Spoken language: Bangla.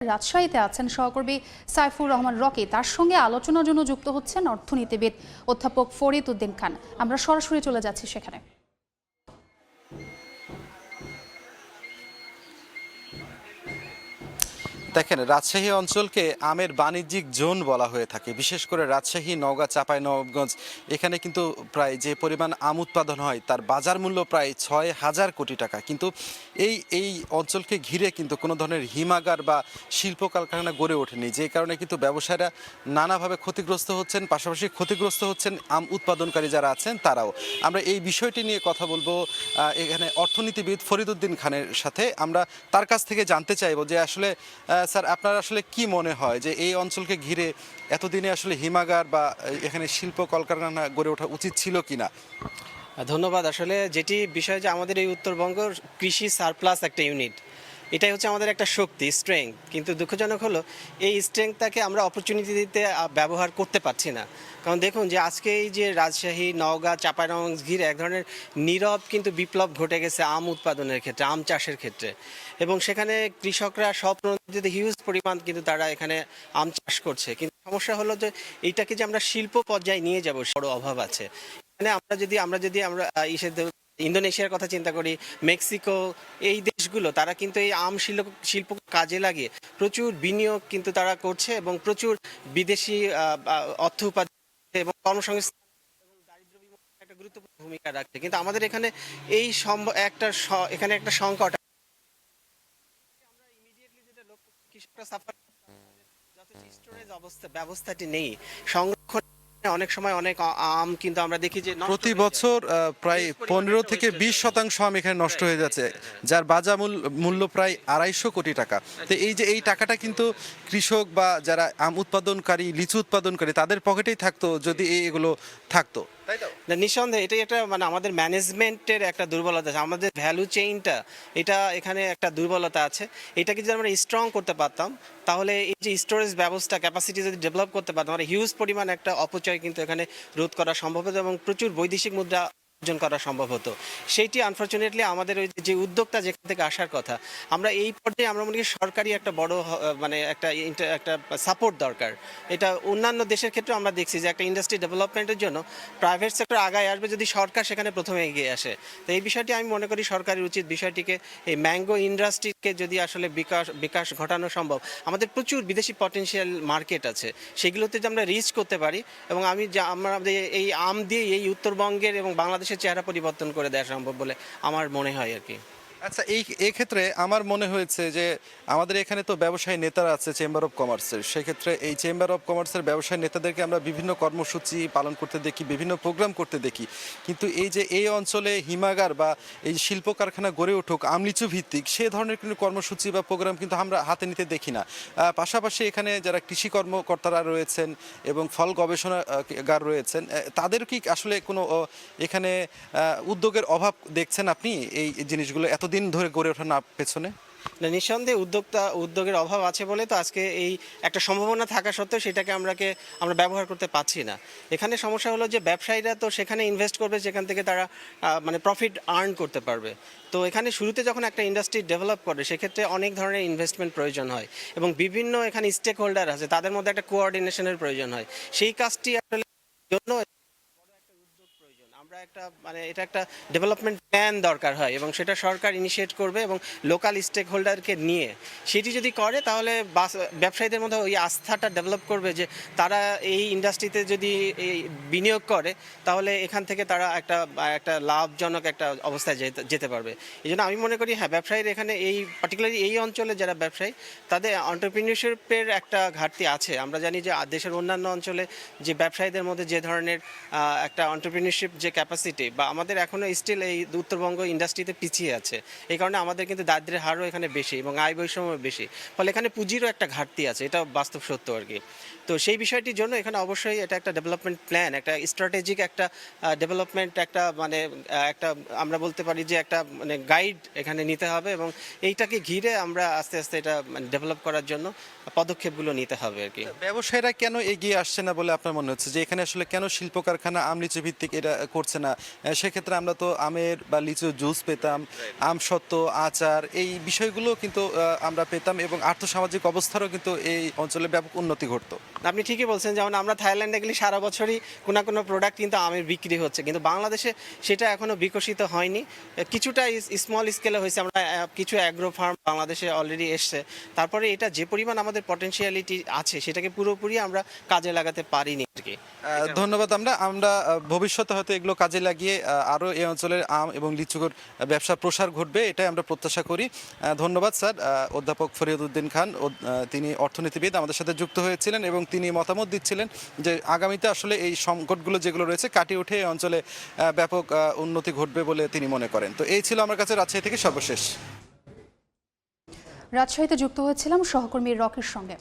রাজশাহীতে আছেন সহকর্মী সাইফুর রহমান রকি, তার সঙ্গে আলোচনার জন্য যুক্ত হচ্ছেন অর্থনীতিবিদ অধ্যাপক ফরিদ উদ্দিন খান। আমরা সরাসরি চলে যাচ্ছি সেখানে। দেখেন, রাজশাহী অঞ্চলকে আমের বাণিজ্যিক জোন বলা হয়ে থাকে। বিশেষ করে রাজশাহী, নওগাঁ, চাঁপাইনবাবগঞ্জ এখানে কিন্তু প্রায় যে পরিমাণ আম উৎপাদন হয় তার বাজার মূল্য প্রায় ৬,০০০ কোটি টাকা। কিন্তু এই অঞ্চলকে ঘিরে কিন্তু কোনো ধরনের হিমাগার বা শিল্প কারখানা গড়ে ওঠেনি, যে কারণে কিন্তু ব্যবসায়ীরা নানাভাবে ক্ষতিগ্রস্ত হচ্ছেন, পাশাপাশি ক্ষতিগ্রস্ত হচ্ছেন আম উৎপাদনকারী যারা আছেন তারাও। আমরা এই বিষয়টি নিয়ে কথা বলবো এখানে অর্থনীতিবিদ ফরিদ উদ্দিন খানের সাথে। আমরা তার কাছ থেকে জানতে চাইবো যে আসলে স্যার, আপনার আসলে কি মনে হয় যে এই অঞ্চলকে ঘিরে এতদিনে আসলে হিমাগার বা এখানে শিল্প কলকারখানা গড়ে ওঠা উচিত ছিল কিনা? ধন্যবাদ। আসলে যেটি বিষয় যে আমাদের এই উত্তরবঙ্গ কৃষি সারপ্লাস একটা ইউনিট, এটাই হচ্ছে আমাদের একটা শক্তি, স্ট্রেংথ। কিন্তু দুঃখজনক হলো এই স্ট্রেংথটাকে আমরা অপরচুনিটি দিতে ব্যবহার করতে পারছি না। কারণ দেখুন যে আজকে এই যে রাজশাহী, নওগাঁ, চাঁপাইনবাবগঞ্জ ঘিরে এক ধরনের নীরব কিন্তু বিপ্লব ঘটে গেছে আম উৎপাদনের ক্ষেত্রে, আম চাষের ক্ষেত্রে। এবং সেখানে কৃষকরা স্বপ্রণোদিত হিউজ পরিমাণ কিন্তু তারা এখানে আম চাষ করছে। কিন্তু সমস্যা হলো যে এইটাকে যে আমরা শিল্প পর্যায়ে নিয়ে যাব, বড় অভাব আছে। মানে আমরা ইন্দোনেশিয়ার কথা চিন্তা করি, মেক্সিকো, এই দেশগুলো তারা কিন্তু এই আম শিল্প কাজে লাগিয়ে প্রচুর বিনিয়োগ কিন্তু তারা করছে এবং প্রচুর বিদেশি অর্থ উপার্জন এবং কর্মসংস্থান এবং দারিদ্র্য বিমোচনে একটা গুরুত্বপূর্ণ ভূমিকা রাখছে। কিন্তু আমাদের এখানে এই এখানে একটা সংকট। আমরা ইমিডিয়েটলি যেটা লক্ষ্য করি, কৃষকরা সাফার, যথেষ্ট স্টোরেজ ব্যবস্থাটি নেই, সংরক্ষণ। অনেক সময় অনেক আম কিন্তু আমরা দেখি যে প্রতি বছর প্রায় 15 থেকে 20% আম এখানে নষ্ট হয়ে যাচ্ছে, যার বাজার মূল্য প্রায় 250 কোটি টাকা। তো এই যে এই টাকাটা কিন্তু কৃষক বা যারা আম উৎপাদনকারী, লিচু উৎপাদনকারী তাদের পকেটেই থাকতো যদি এগুলো থাকতো, তাই তো? না, নিঃসন্দেহে এটাই একটা মানে আমাদের ম্যানেজমেন্টের একটা দুর্বলতা আছে, আমাদের ভ্যালু চেইনটা, এটা এখানে একটা দুর্বলতা আছে। এটাকে যদি আমরা স্ট্রং করতে পারতাম, তাহলে এই যে স্টোরেজ ব্যবস্থা, ক্যাপাসিটি যদি ডেভেলপ করতে পারতাম, আমরা হিউজ পরিমাণ একটা অপচয় কিন্তু এখানে রোধ করা সম্ভব হতো এবং প্রচুর বৈদেশিক মুদ্রা অর্জন করা সম্ভব হতো। সেইটি আনফর্চুনেটলি আমাদের ওই যে উদ্যোক্তা যেখান থেকে আসার কথা, আমরা এই পর্যায়ে আমরা মনে করি সরকারি একটা বড় মানে একটা সাপোর্ট দরকার। এটা অন্যান্য দেশের ক্ষেত্রে আমরা দেখছি যে একটা ইন্ডাস্ট্রি ডেভেলপমেন্টের জন্য প্রাইভেট সেক্টর আগায় আসবে যদি সরকার সেখানে প্রথমে এগিয়ে আসে। তো এই বিষয়টি আমি মনে করি সরকারের উচিত বিষয়টিকে, এই ম্যাঙ্গো ইন্ডাস্ট্রিকে যদি আসলে বিকাশ ঘটানো সম্ভব, আমাদের প্রচুর বিদেশি পটেনশিয়াল মার্কেট আছে, সেগুলোতে যে আমরা রিচ করতে পারি এবং আমরা এই আম দিয়ে এই উত্তরবঙ্গের এবং বাংলাদেশের চেহারা পরিবর্তন করে দেওয়া সম্ভব বলে আমার মনে হয় আর কি। আচ্ছা, এই ক্ষেত্রে আমার মনে হয়েছে যে আমাদের এখানে তো ব্যবসায়ী নেতারা আছে চেম্বার অফ কমার্সের। সেক্ষেত্রে এই চেম্বার অফ কমার্সের ব্যবসায়ী নেতাদেরকে আমরা বিভিন্ন কর্মসূচি পালন করতে দেখি, বিভিন্ন প্রোগ্রাম করতে দেখি। কিন্তু এই যে এই অঞ্চলে হিমাগার বা এই শিল্প কারখানা গড়ে উঠুক আমলিচু ভিত্তিক, সে ধরনের কোনো কর্মসূচি বা প্রোগ্রাম কিন্তু আমরা হাতে নিতে দেখি না। পাশাপাশি এখানে যারা কৃষি কর্মকর্তারা রয়েছেন এবং ফল গবেষণাগার রয়েছেন, তাদের কি আসলে কোনো এখানে উদ্যোগের অভাব দেখছেন আপনি এই জিনিসগুলো এতদিন ধরে গড়ে ওঠার পেছনে? না, নিঃসন্দেহে উদ্যোগের অভাব আছে বলে তো আজকে এই একটা সম্ভাবনা থাকা সত্ত্বেও সেটাকে আমরা ব্যবহার করতে পারছি না। এখানে সমস্যা হলো যে ব্যবসায়ীরা তো সেখানে ইনভেস্ট করবে যেখান থেকে তারা মানে প্রফিট আর্ন করতে পারবে। তো এখানে শুরুতে যখন একটা ইন্ডাস্ট্রি ডেভেলপ করে সেক্ষেত্রে অনেক ধরনের ইনভেস্টমেন্ট প্রয়োজন হয় এবং বিভিন্ন এখানে স্টেক হোল্ডার আছে, তাদের মধ্যে একটা কোঅর্ডিনেশনের প্রয়োজন হয়। সেই কাজটি আসলে জন্য আমরা এটা একটা ডেভেলপমেন্ট প্ল্যান দরকার হয় এবং সেটা সরকার ইনিশিয়েট করবে এবং লোকাল স্টেক হোল্ডারকে নিয়ে সেটি যদি করে তাহলে ব্যবসায়ীদের মধ্যে ওই আস্থাটা ডেভেলপ করবে যে তারা এই ইন্ডাস্ট্রিতে যদি এই বিনিয়োগ করে তাহলে এখান থেকে তারা একটা লাভজনক একটা অবস্থায় যেতে পারবে। এই জন্য আমি মনে করি হ্যাঁ, ব্যবসায়ীর এখানে এই পার্টিকুলারলি এই অঞ্চলে যারা ব্যবসায়ী তাদের অন্টারপ্রিনিয়রশিপের একটা ঘাটতি আছে। আমরা জানি যে দেশের অন্যান্য অঞ্চলে যে ব্যবসায়ীদের মধ্যে যে ধরনের একটা অন্টারপ্রিনিয়রশিপ যে ক্যাপাসিটি বা আমাদের এখনও স্টিল এই উত্তরবঙ্গ ইন্ডাস্ট্রিতে পিছিয়ে আছে। এই কারণে আমাদের কিন্তু দারিদ্র্যের হারও এখানে বেশি এবং আয় বৈষম্য বেশি, ফলে এখানে পুঁজিরও একটা ঘাটতি আছে, এটা বাস্তব সত্য আর কি। তো সেই বিষয়টির জন্য এখানে অবশ্যই এটা একটা ডেভেলপমেন্ট প্ল্যান, একটা স্ট্র্যাটেজিক একটা ডেভেলপমেন্ট একটা আমরা বলতে পারি যে একটা মানে গাইড এখানে নিতে হবে এবং এইটাকে ঘিরে আমরা আস্তে আস্তে এটা মানে ডেভেলপ করার জন্য পদক্ষেপগুলো নিতে হবে আর কি। ব্যবসায়ীরা কেন এগিয়ে আসছে না বলে আপনার মনে হচ্ছে, যে এখানে আসলে কেন শিল্প কারখানা আমলিচু ভিত্তিক এটা পড়ছে না। সেক্ষেত্রে আমরা তো আমের বা লিচুর জুস পেতাম, আমসত্ত্ব, আচার, এই বিষয়গুলো কিন্তু আমরা পেতাম এবং আর্থসামাজিক অবস্থারও কিন্তু এই অঞ্চলে ব্যাপক উন্নতি ঘটতো। আপনি ঠিকই বলছেন, যেমন আমরা থাইল্যান্ডে গেলে সারা বছরই কোনো না কোনো প্রোডাক্ট কিন্তু আমের বিক্রি হচ্ছে, কিন্তু বাংলাদেশে সেটা এখনো বিকশিত হয়নি। কিছুটা স্মল স্কেলে হয়েছে, আমরা কিছু অ্যাগ্রো ফার্ম বাংলাদেশে অলরেডি এসছে, তারপরে এটা যে পরিমাণ আমাদের পটেনশিয়ালিটি আছে সেটাকে পুরোপুরি আমরা কাজে লাগাতে পারিনি আর কি। ধন্যবাদ। আমরা ভবিষ্যতে হয়তো এগুলো কাজে লাগিয়ে আরও এই অঞ্চলের আম এবং লিচুর ব্যবসা প্রসার ঘটবে, এটাই আমরা প্রত্যাশা করি। ধন্যবাদ স্যার। অধ্যাপক ফরিদ উদ্দিন খান, তিনি অর্থনীতিবিদ, আমাদের সাথে যুক্ত হয়েছিলেন এবং তিনি মতামত দিচ্ছিলেন যে আগামীতে আসলে এই সংকটগুলো যেগুলো রয়েছে কাটিয়ে উঠে এই অঞ্চলে ব্যাপক উন্নতি ঘটবে বলে তিনি মনে করেন। তো এই ছিল আমার কাছে রাজশাহী থেকে সর্বশেষ। রাজশাহীতে যুক্ত হয়েছিলাম সহকর্মী রকির সঙ্গে।